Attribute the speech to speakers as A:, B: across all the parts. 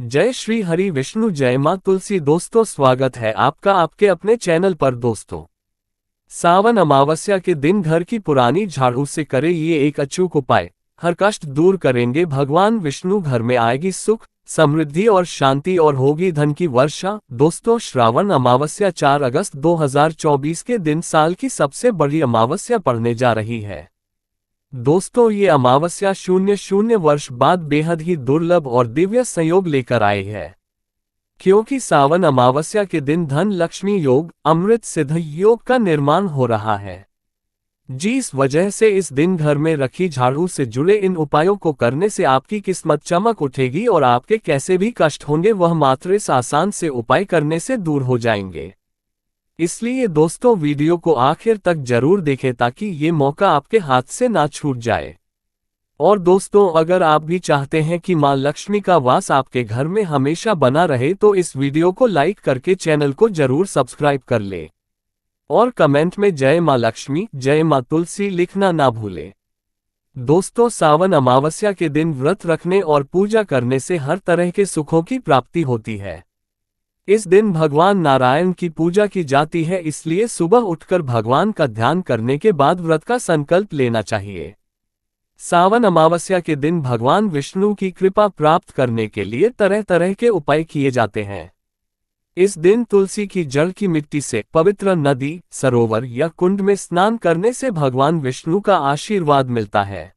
A: जय श्री हरि विष्णु, जय मां तुलसी। दोस्तों, स्वागत है आपका आपके अपने चैनल पर। दोस्तों, सावन अमावस्या के दिन घर की पुरानी झाड़ू से करें ये एक अचूक उपाय। हर कष्ट दूर करेंगे भगवान विष्णु, घर में आएगी सुख समृद्धि और शांति और होगी धन की वर्षा। दोस्तों, श्रावण अमावस्या 4 अगस्त 2024 के दिन साल की सबसे बड़ी अमावस्या पड़ने जा रही है। दोस्तों, ये अमावस्या 00 वर्ष बाद बेहद ही दुर्लभ और दिव्य संयोग लेकर आई है, क्योंकि सावन अमावस्या के दिन धन लक्ष्मी योग, अमृत सिद्ध योग का निर्माण हो रहा है। जिस वजह से इस दिन घर में रखी झाड़ू से जुड़े इन उपायों को करने से आपकी किस्मत चमक उठेगी और आपके कैसे भी कष्ट होंगे वह मात्र इस आसान से उपाय करने से दूर हो जाएंगे। इसलिए दोस्तों, वीडियो को आखिर तक जरूर देखें ताकि ये मौका आपके हाथ से ना छूट जाए। और दोस्तों, अगर आप भी चाहते हैं कि मां लक्ष्मी का वास आपके घर में हमेशा बना रहे तो इस वीडियो को लाइक करके चैनल को जरूर सब्सक्राइब कर ले और कमेंट में जय मां लक्ष्मी, जय मां तुलसी लिखना ना भूले। दोस्तों, सावन अमावस्या के दिन व्रत रखने और पूजा करने से हर तरह के सुखों की प्राप्ति होती है। इस दिन भगवान नारायण की पूजा की जाती है, इसलिए सुबह उठकर भगवान का ध्यान करने के बाद व्रत का संकल्प लेना चाहिए। सावन अमावस्या के दिन भगवान विष्णु की कृपा प्राप्त करने के लिए तरह तरह के उपाय किए जाते हैं। इस दिन तुलसी की जड़ की मिट्टी से पवित्र नदी, सरोवर या कुंड में स्नान करने से भगवान विष्णु का आशीर्वाद मिलता है।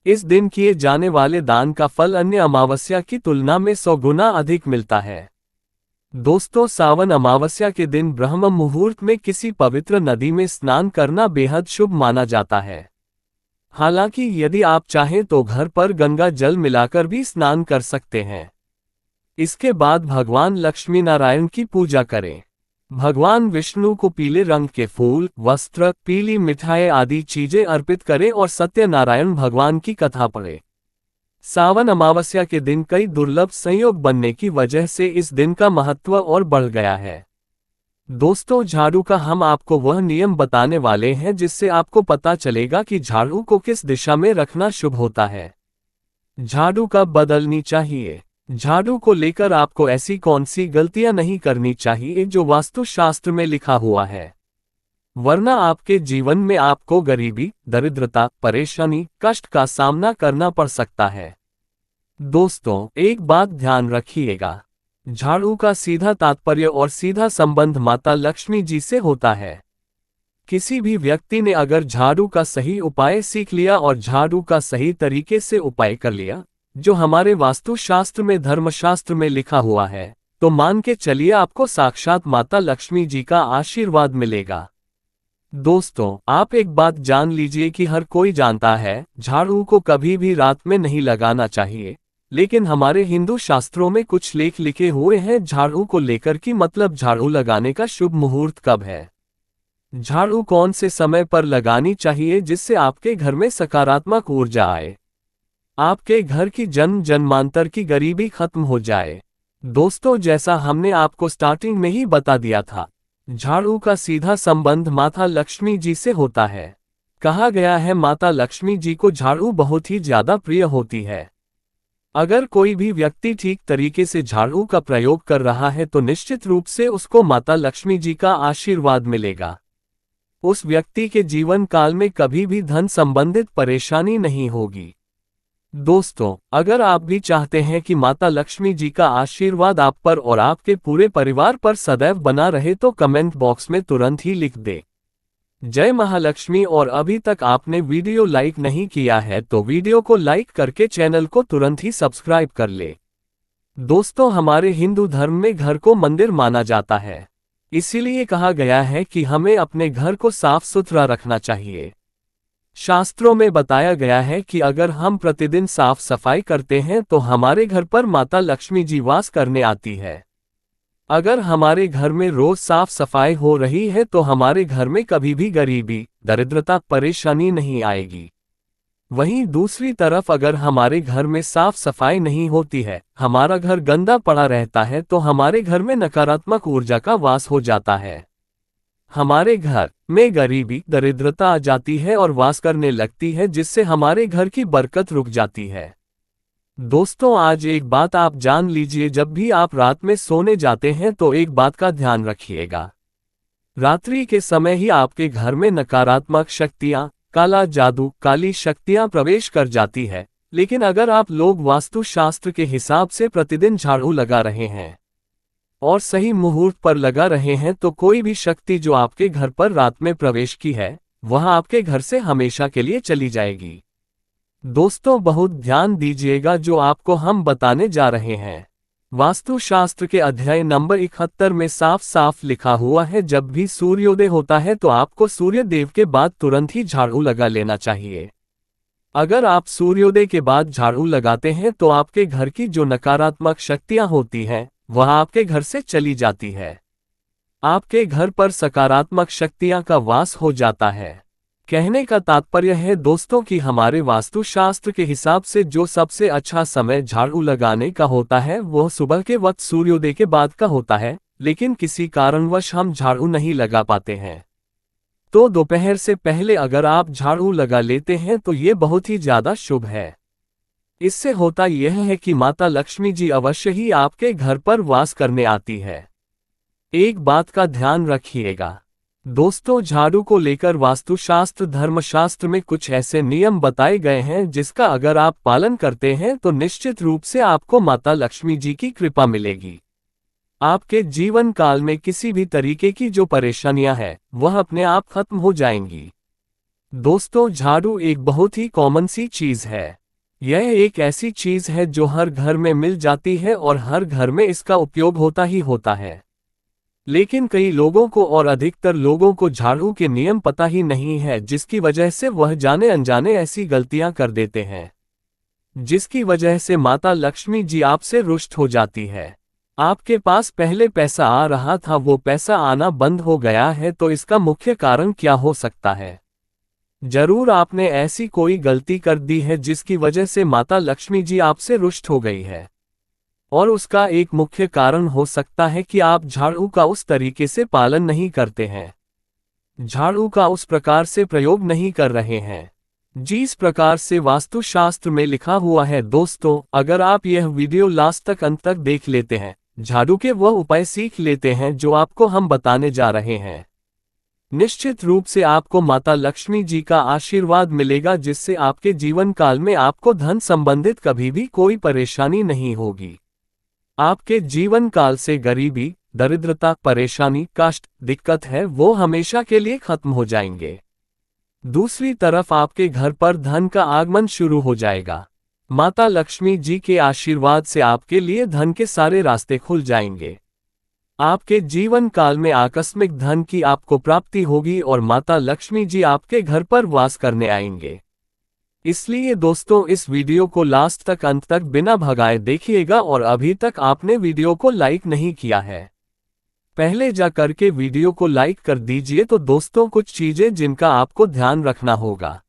A: इस दिन किए जाने वाले दान का फल अन्य अमावस्या की तुलना में 100 गुना अधिक मिलता है। दोस्तों, सावन अमावस्या के दिन ब्रह्म मुहूर्त में किसी पवित्र नदी में स्नान करना बेहद शुभ माना जाता है। हालांकि यदि आप चाहें तो घर पर गंगा जल मिलाकर भी स्नान कर सकते हैं। इसके बाद भगवान लक्ष्मी नारायण की पूजा करें। भगवान विष्णु को पीले रंग के फूल, वस्त्र, पीली मिठाई आदि चीजें अर्पित करें और सत्यनारायण भगवान की कथा पढ़ें। सावन अमावस्या के दिन कई दुर्लभ संयोग बनने की वजह से इस दिन का महत्व और बढ़ गया है। दोस्तों, झाड़ू का हम आपको वह नियम बताने वाले हैं जिससे आपको पता चलेगा कि झाड़ू को किस दिशा में रखना शुभ होता है। झाड़ू कब बदलनी चाहिए। झाड़ू को लेकर आपको ऐसी कौन सी गलतियां नहीं करनी चाहिए जो वास्तुशास्त्र में लिखा हुआ है, वरना आपके जीवन में आपको गरीबी, दरिद्रता, परेशानी, कष्ट का सामना करना पड़ सकता है। दोस्तों, एक बात ध्यान रखिएगा, झाड़ू का सीधा तात्पर्य और सीधा संबंध माता लक्ष्मी जी से होता है। किसी भी व्यक्ति ने अगर झाड़ू का सही उपाय सीख लिया और झाड़ू का सही तरीके से उपाय कर लिया, जो हमारे वास्तुशास्त्र में, धर्मशास्त्र में लिखा हुआ है, तो मान के चलिए आपको साक्षात माता लक्ष्मी जी का आशीर्वाद मिलेगा। दोस्तों, आप एक बात जान लीजिए कि हर कोई जानता है झाड़ू को कभी भी रात में नहीं लगाना चाहिए, लेकिन हमारे हिंदू शास्त्रों में कुछ लेख लिखे हुए हैं झाड़ू को लेकर कि मतलब झाड़ू लगाने का शुभ मुहूर्त कब है, झाड़ू कौन से समय पर लगानी चाहिए जिससे आपके घर में सकारात्मक ऊर्जा आए, आपके घर की जन्म जन्मांतर की गरीबी खत्म हो जाए। दोस्तों, जैसा हमने आपको स्टार्टिंग में ही बता दिया था, झाड़ू का सीधा संबंध माता लक्ष्मी जी से होता है। कहा गया है माता लक्ष्मी जी को झाड़ू बहुत ही ज्यादा प्रिय होती है। अगर कोई भी व्यक्ति ठीक तरीके से झाड़ू का प्रयोग कर रहा है तो निश्चित रूप से उसको माता लक्ष्मी जी का आशीर्वाद मिलेगा। उस व्यक्ति के जीवन काल में कभी भी धन संबंधित परेशानी नहीं होगी। दोस्तों, अगर आप भी चाहते हैं कि माता लक्ष्मी जी का आशीर्वाद आप पर और आपके पूरे परिवार पर सदैव बना रहे तो कमेंट बॉक्स में तुरंत ही लिख दे जय महालक्ष्मी। और अभी तक आपने वीडियो लाइक नहीं किया है तो वीडियो को लाइक करके चैनल को तुरंत ही सब्सक्राइब कर ले। दोस्तों, हमारे हिंदू धर्म में घर को मंदिर माना जाता है, इसीलिए कहा गया है कि हमें अपने घर को साफ सुथरा रखना चाहिए। शास्त्रों में बताया गया है कि अगर हम प्रतिदिन साफ सफाई करते हैं तो हमारे घर पर माता लक्ष्मी जी वास करने आती है। अगर हमारे घर में रोज साफ सफाई हो रही है तो हमारे घर में कभी भी गरीबी, दरिद्रता, परेशानी नहीं आएगी। वहीं दूसरी तरफ अगर हमारे घर में साफ सफाई नहीं होती है, हमारा घर गंदा पड़ा रहता है तो हमारे घर में नकारात्मक ऊर्जा का वास हो जाता है। हमारे घर में गरीबी, दरिद्रता आ जाती है और वास करने लगती है, जिससे हमारे घर की बरकत रुक जाती है। दोस्तों, आज एक बात आप जान लीजिए, जब भी आप रात में सोने जाते हैं तो एक बात का ध्यान रखिएगा। रात्रि के समय ही आपके घर में नकारात्मक शक्तियां, काला जादू, काली शक्तियां प्रवेश कर जाती है। लेकिन अगर आप लोग वास्तुशास्त्र के हिसाब से प्रतिदिन झाड़ू लगा रहे हैं और सही मुहूर्त पर लगा रहे हैं तो कोई भी शक्ति जो आपके घर पर रात में प्रवेश की है, वह आपके घर से हमेशा के लिए चली जाएगी। दोस्तों, बहुत ध्यान दीजिएगा जो आपको हम बताने जा रहे हैं। वास्तुशास्त्र के अध्याय नंबर 71 में साफ साफ लिखा हुआ है, जब भी सूर्योदय होता है तो आपको सूर्य देव के बाद तुरंत ही झाड़ू लगा लेना चाहिए। अगर आप सूर्योदय के बाद झाड़ू लगाते हैं तो आपके घर की जो नकारात्मक शक्तियां होती हैं, वह आपके घर से चली जाती है। आपके घर पर सकारात्मक शक्तियां का वास हो जाता है। कहने का तात्पर्य है दोस्तों कि हमारे वास्तुशास्त्र के हिसाब से जो सबसे अच्छा समय झाड़ू लगाने का होता है वह सुबह के वक्त सूर्योदय के बाद का होता है, लेकिन किसी कारणवश हम झाड़ू नहीं लगा पाते हैं। तो दोपहर से पहले अगर आप झाड़ू लगा लेते हैं तो ये बहुत ही ज्यादा शुभ है। इससे होता यह है कि माता लक्ष्मी जी अवश्य ही आपके घर पर वास करने आती है। एक बात का ध्यान रखिएगा दोस्तों, झाड़ू को लेकर वास्तुशास्त्र धर्मशास्त्र में कुछ ऐसे नियम बताए गए हैं जिसका अगर आप पालन करते हैं तो निश्चित रूप से आपको माता लक्ष्मी जी की कृपा मिलेगी। आपके जीवन काल में किसी भी तरीके की जो परेशानियां हैं वह अपने आप खत्म हो जाएंगी। दोस्तों, झाड़ू एक बहुत ही कॉमन सी चीज है। यह एक ऐसी चीज है जो हर घर में मिल जाती है और हर घर में इसका उपयोग होता ही होता है। लेकिन कई लोगों को और अधिकतर लोगों को झाड़ू के नियम पता ही नहीं है, जिसकी वजह से वह जाने अनजाने ऐसी गलतियां कर देते हैं, जिसकी वजह से माता लक्ष्मी जी आपसे रुष्ट हो जाती है। आपके पास पहले पैसा आ रहा था, वो पैसा आना बंद हो गया है, तो इसका मुख्य कारण क्या हो सकता है? जरूर आपने ऐसी कोई गलती कर दी है जिसकी वजह से माता लक्ष्मी जी आपसे रुष्ट हो गई है। और उसका एक मुख्य कारण हो सकता है कि आप झाड़ू का उस तरीके से पालन नहीं करते हैं, झाड़ू का उस प्रकार से प्रयोग नहीं कर रहे हैं जिस प्रकार से वास्तुशास्त्र में लिखा हुआ है। दोस्तों, अगर आप यह वीडियो लास्ट तक अंत तक देख लेते हैं, झाड़ू के वह उपाय सीख लेते हैं जो आपको हम बताने जा रहे हैं, निश्चित रूप से आपको माता लक्ष्मी जी का आशीर्वाद मिलेगा, जिससे आपके जीवन काल में आपको धन संबंधित कभी भी कोई परेशानी नहीं होगी। आपके जीवन काल से गरीबी, दरिद्रता, परेशानी, कष्ट, दिक्कत है वो हमेशा के लिए खत्म हो जाएंगे। दूसरी तरफ आपके घर पर धन का आगमन शुरू हो जाएगा। माता लक्ष्मी जी के आशीर्वाद से आपके लिए धन के सारे रास्ते खुल जाएंगे। आपके जीवन काल में आकस्मिक धन की आपको प्राप्ति होगी और माता लक्ष्मी जी आपके घर पर वास करने आएंगे। इसलिए दोस्तों, इस वीडियो को लास्ट तक अंत तक बिना भगाए देखिएगा। और अभी तक आपने वीडियो को लाइक नहीं किया है, पहले जा करके वीडियो को लाइक कर दीजिए। तो दोस्तों, कुछ चीजें जिनका आपको ध्यान रखना होगा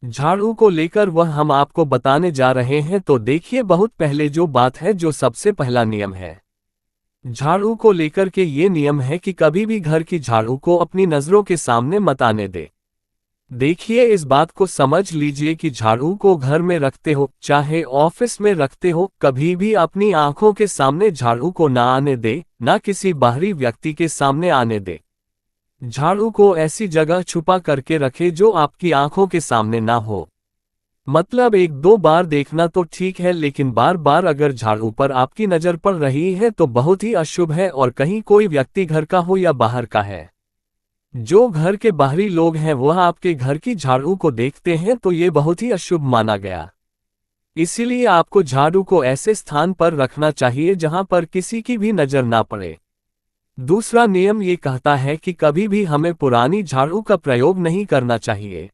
A: झाड़ू को लेकर वह हम आपको बताने जा रहे हैं। तो देखिए, बहुत पहले जो बात है, जो सबसे पहला नियम है झाड़ू को लेकर के ये नियम है कि कभी भी घर की झाड़ू को अपनी नजरों के सामने मत आने दे। देखिए, इस बात को समझ लीजिए कि झाड़ू को घर में रखते हो चाहे ऑफिस में रखते हो, कभी भी अपनी आंखों के सामने झाड़ू को ना आने दे, ना किसी बाहरी व्यक्ति के सामने आने दे। झाड़ू को ऐसी जगह छुपा करके रखे जो आपकी आंखों के सामने ना हो। मतलब एक दो बार देखना तो ठीक है, लेकिन बार बार अगर झाड़ू पर आपकी नजर पड़ रही है तो बहुत ही अशुभ है। और कहीं कोई व्यक्ति घर का हो या बाहर का है, जो घर के बाहरी लोग हैं वह आपके घर की झाड़ू को देखते हैं तो ये बहुत ही अशुभ माना गया। इसीलिए आपको झाड़ू को ऐसे स्थान पर रखना चाहिए जहां पर किसी की भी नजर ना पड़े। दूसरा नियम ये कहता है कि कभी भी हमें पुरानी झाड़ू का प्रयोग नहीं करना चाहिए।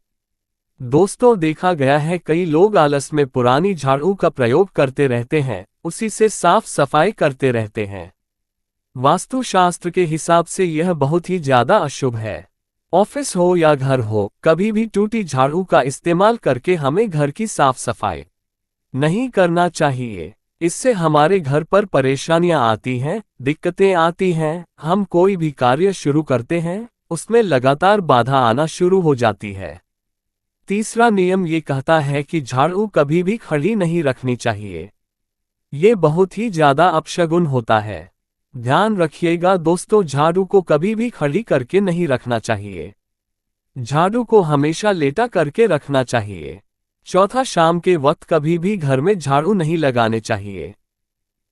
A: दोस्तों, देखा गया है कई लोग आलस में पुरानी झाड़ू का प्रयोग करते रहते हैं, उसी से साफ सफाई करते रहते हैं। वास्तुशास्त्र के हिसाब से यह बहुत ही ज्यादा अशुभ है। ऑफिस हो या घर हो, कभी भी टूटी झाड़ू का इस्तेमाल करके हमें घर की साफ सफाई नहीं करना चाहिए। इससे हमारे घर पर परेशानियां आती हैं, दिक्कतें आती हैं। हम कोई भी कार्य शुरू करते हैं, उसमें लगातार बाधा आना शुरू हो जाती है। तीसरा नियम ये कहता है कि झाड़ू कभी भी खड़ी नहीं रखनी चाहिए। ये बहुत ही ज्यादा अपशगुन होता है। ध्यान रखिएगा दोस्तों, झाड़ू को कभी भी खड़ी करके नहीं रखना चाहिए। झाड़ू को हमेशा लेटा करके रखना चाहिए। चौथा, शाम के वक्त कभी भी घर में झाड़ू नहीं लगाने चाहिए।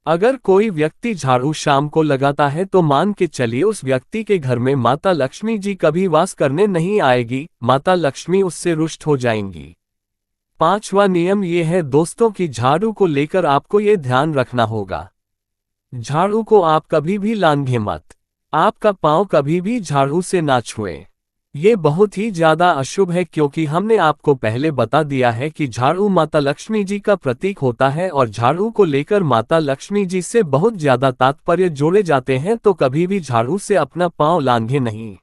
A: अगर कोई व्यक्ति झाड़ू शाम को लगाता है तो मान के चलिए उस व्यक्ति के घर में माता लक्ष्मी जी कभी वास करने नहीं आएगी, माता लक्ष्मी उससे रुष्ट हो जाएंगी। पांचवा नियम ये है दोस्तों कि झाड़ू को लेकर आपको ये ध्यान रखना होगा, झाड़ू को आप कभी भी लांघे मत। आपका पांव कभी भी झाड़ू से ना छुए। ये बहुत ही ज्यादा अशुभ है, क्योंकि हमने आपको पहले बता दिया है कि झाड़ू माता लक्ष्मी जी का प्रतीक होता है और झाड़ू को लेकर माता लक्ष्मी जी से बहुत ज्यादा तात्पर्य जोड़े जाते हैं। तो कभी भी झाड़ू से अपना पांव लांघे नहीं।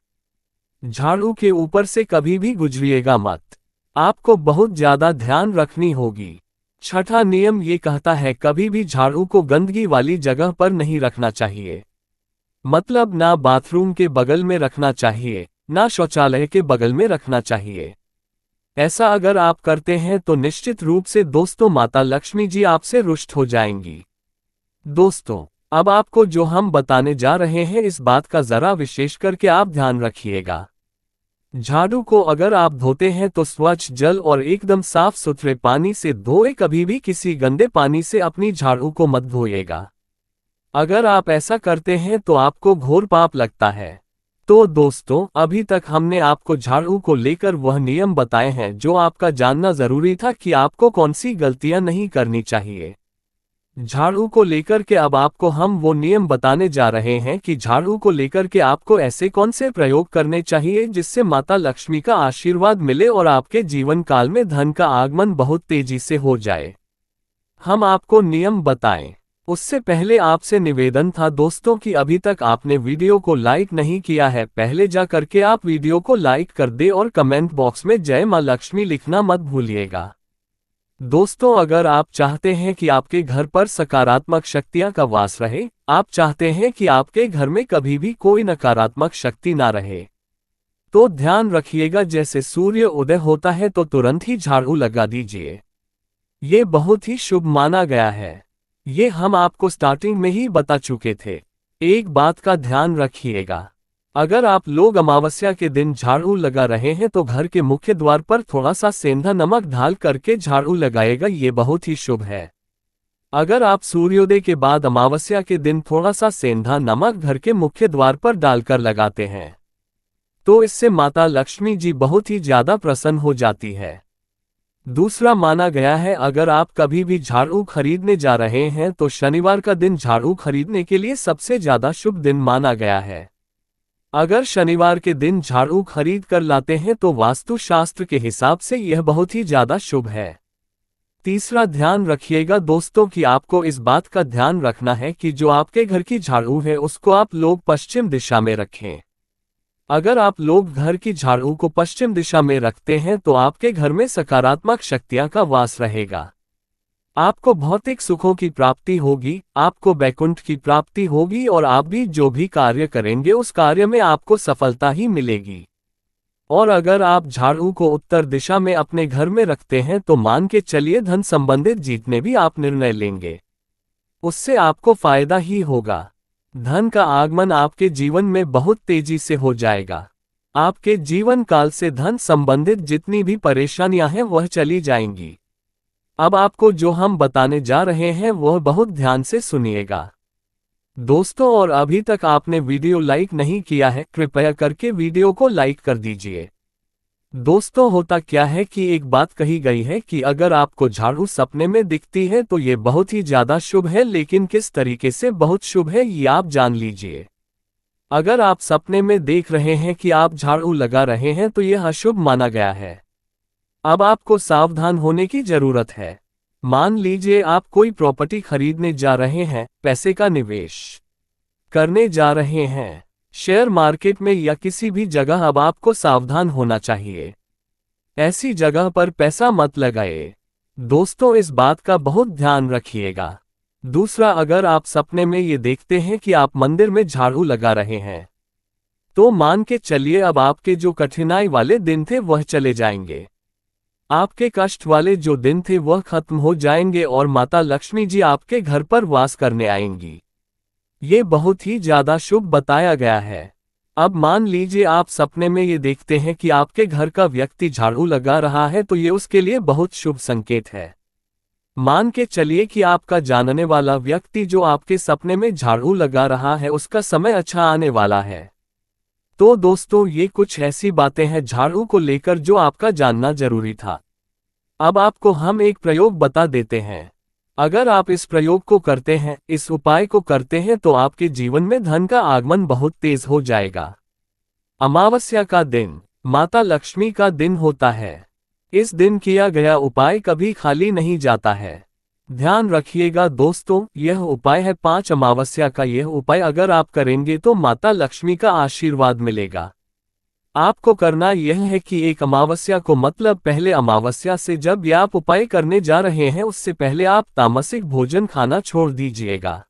A: झाड़ू के ऊपर से कभी भी गुजरिएगा मत। आपको बहुत ज्यादा ध्यान रखनी होगी। छठा नियम ये कहता है कभी भी झाड़ू को गंदगी वाली जगह पर नहीं रखना चाहिए। मतलब ना बाथरूम के बगल में रखना चाहिए, ना शौचालय के बगल में रखना चाहिए। ऐसा अगर आप करते हैं तो निश्चित रूप से दोस्तों माता लक्ष्मी जी आपसे रुष्ट हो जाएंगी। दोस्तों, अब आपको जो हम बताने जा रहे हैं इस बात का जरा विशेष करके आप ध्यान रखिएगा। झाड़ू को अगर आप धोते हैं तो स्वच्छ जल और एकदम साफ सुथरे पानी से धोए, कभी भी किसी गंदे पानी से अपनी झाड़ू को मत धोइएगा। अगर आप ऐसा करते हैं तो आपको घोर पाप लगता है। तो दोस्तों, अभी तक हमने आपको झाड़ू को लेकर वह नियम बताए हैं जो आपका जानना जरूरी था कि आपको कौन सी गलतियां नहीं करनी चाहिए। झाड़ू को लेकर के अब आपको हम वो नियम बताने जा रहे हैं कि झाड़ू को लेकर के आपको ऐसे कौन से प्रयोग करने चाहिए जिससे माता लक्ष्मी का आशीर्वाद मिले और आपके जीवन काल में धन का आगमन बहुत तेजी से हो जाए। हम आपको नियम बताएं उससे पहले आपसे निवेदन था दोस्तों कि अभी तक आपने वीडियो को लाइक नहीं किया है, पहले जा करके आप वीडियो को लाइक कर दे और कमेंट बॉक्स में जय मां लक्ष्मी लिखना मत भूलिएगा। दोस्तों, अगर आप चाहते हैं कि आपके घर पर सकारात्मक शक्तियां का वास रहे, आप चाहते हैं कि आपके घर में कभी भी कोई नकारात्मक शक्ति ना रहे, तो ध्यान रखिएगा जैसे सूर्य उदय होता है तो तुरंत ही झाड़ू लगा दीजिए। ये बहुत ही शुभ माना गया है। ये हम आपको स्टार्टिंग में ही बता चुके थे। एक बात का ध्यान रखिएगा, अगर आप लोग अमावस्या के दिन झाड़ू लगा रहे हैं तो घर के मुख्य द्वार पर थोड़ा सा सेंधा नमक डाल करके झाड़ू लगाएगा, ये बहुत ही शुभ है। अगर आप सूर्योदय के बाद अमावस्या के दिन थोड़ा सा सेंधा नमक घर के मुख्य द्वार पर डालकर लगाते हैं तो इससे माता लक्ष्मी जी बहुत ही ज्यादा प्रसन्न हो जाती है। दूसरा माना गया है, अगर आप कभी भी झाड़ू खरीदने जा रहे हैं तो शनिवार का दिन झाड़ू खरीदने के लिए सबसे ज्यादा शुभ दिन माना गया है। अगर शनिवार के दिन झाड़ू खरीद कर लाते हैं तो वास्तु शास्त्र के हिसाब से यह बहुत ही ज्यादा शुभ है। तीसरा, ध्यान रखिएगा दोस्तों कि आपको इस बात का ध्यान रखना है कि जो आपके घर की झाड़ू है उसको आप लोग पश्चिम दिशा में रखें। अगर आप लोग घर की झाड़ू को पश्चिम दिशा में रखते हैं तो आपके घर में सकारात्मक शक्तियां का वास रहेगा। आपको भौतिक सुखों की प्राप्ति होगी, आपको वैकुंठ की प्राप्ति होगी और आप भी जो भी कार्य करेंगे उस कार्य में आपको सफलता ही मिलेगी। और अगर आप झाड़ू को उत्तर दिशा में अपने घर में रखते हैं तो मान के चलिए धन संबंधित जितने भी आप निर्णय लेंगे उससे आपको फायदा ही होगा। धन का आगमन आपके जीवन में बहुत तेजी से हो जाएगा। आपके जीवन काल से धन संबंधित जितनी भी परेशानियां हैं वह चली जाएंगी। अब आपको जो हम बताने जा रहे हैं वह बहुत ध्यान से सुनिएगा दोस्तों, और अभी तक आपने वीडियो लाइक नहीं किया है कृपया करके वीडियो को लाइक कर दीजिए। दोस्तों, होता क्या है कि एक बात कही गई है कि अगर आपको झाड़ू सपने में दिखती है तो ये बहुत ही ज्यादा शुभ है, लेकिन किस तरीके से बहुत शुभ है ये आप जान लीजिए। अगर आप सपने में देख रहे हैं कि आप झाड़ू लगा रहे हैं तो यह अशुभ माना गया है। अब आपको सावधान होने की जरूरत है। मान लीजिए आप कोई प्रॉपर्टी खरीदने जा रहे हैं, पैसे का निवेश करने जा रहे हैं शेयर मार्केट में या किसी भी जगह, अब आपको सावधान होना चाहिए। ऐसी जगह पर पैसा मत लगाए दोस्तों, इस बात का बहुत ध्यान रखिएगा। दूसरा, अगर आप सपने में ये देखते हैं कि आप मंदिर में झाड़ू लगा रहे हैं तो मान के चलिए अब आपके जो कठिनाई वाले दिन थे वह चले जाएंगे। आपके कष्ट वाले जो दिन थे वह खत्म हो जाएंगे और माता लक्ष्मी जी आपके घर पर वास करने आएंगी। ये बहुत ही ज्यादा शुभ बताया गया है। अब मान लीजिए आप सपने में ये देखते हैं कि आपके घर का व्यक्ति झाड़ू लगा रहा है, तो ये उसके लिए बहुत शुभ संकेत है। मान के चलिए कि आपका जानने वाला व्यक्ति जो आपके सपने में झाड़ू लगा रहा है उसका समय अच्छा आने वाला है। तो दोस्तों, ये कुछ ऐसी बातें हैं झाड़ू को लेकर जो आपका जानना जरूरी था। अब आपको हम एक प्रयोग बता देते हैं। अगर आप इस प्रयोग को करते हैं, इस उपाय को करते हैं, तो आपके जीवन में धन का आगमन बहुत तेज हो जाएगा। अमावस्या का दिन माता लक्ष्मी का दिन होता है। इस दिन किया गया उपाय कभी खाली नहीं जाता है। ध्यान रखिएगा दोस्तों, यह उपाय है 5 अमावस्या का। यह उपाय अगर आप करेंगे तो माता लक्ष्मी का आशीर्वाद मिलेगा। आपको करना यह है कि एक अमावस्या को मतलब पहले अमावस्या से जब भी आप उपाय करने जा रहे हैं उससे पहले आप तामसिक भोजन खाना छोड़ दीजिएगा।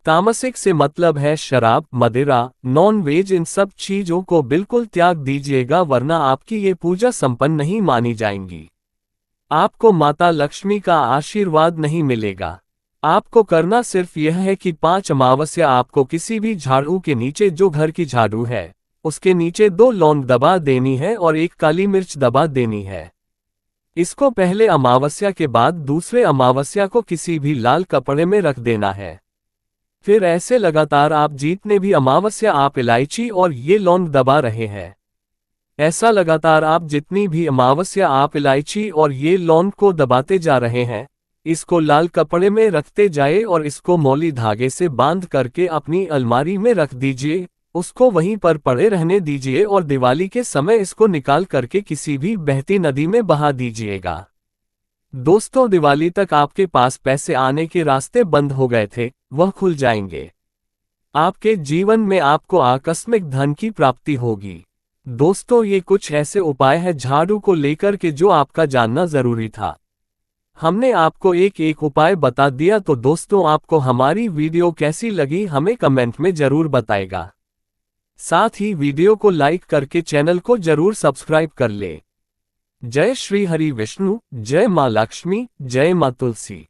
A: तामसिक से मतलब है शराब, मदिरा, नॉन वेज, इन सब चीजों को बिल्कुल त्याग दीजिएगा, वरना आपकी ये पूजा संपन्न नहीं मानी जाएंगी। आपको माता लक्ष्मी का आशीर्वाद नहीं मिलेगा। आपको करना सिर्फ यह है कि 5 अमावस्या आपको किसी भी झाड़ू के नीचे, जो घर की झाड़ू है उसके नीचे 2 लौंग दबा देनी है और 1 काली मिर्च दबा देनी है। इसको पहले अमावस्या के बाद दूसरे अमावस्या को किसी भी लाल कपड़े में रख देना है। फिर ऐसे लगातार आप जितने भी अमावस्या आप इलायची और ये लौंग दबा रहे हैं, ऐसा लगातार आप जितनी भी अमावस्या आप इलायची और ये लौंग को दबाते जा रहे हैं, इसको लाल कपड़े में रखते जाए और इसको मौली धागे से बांध करके अपनी अलमारी में रख दीजिए। उसको वहीं पर पड़े रहने दीजिए और दिवाली के समय इसको निकाल करके किसी भी बहती नदी में बहा दीजिएगा। दोस्तों, दिवाली तक आपके पास पैसे आने के रास्ते बंद हो गए थे, वह खुल जाएंगे। आपके जीवन में आपको आकस्मिक धन की प्राप्ति होगी। दोस्तों, ये कुछ ऐसे उपाय हैं झाड़ू को लेकर के जो आपका जानना जरूरी था। हमने आपको एक एक उपाय बता दिया। तो दोस्तों, आपको हमारी वीडियो कैसी लगी हमें कमेंट में जरूर बताएगा। साथ ही वीडियो को लाइक करके चैनल को जरूर सब्सक्राइब कर ले। जय श्री हरि विष्णु, जय मां लक्ष्मी, जय मां तुलसी।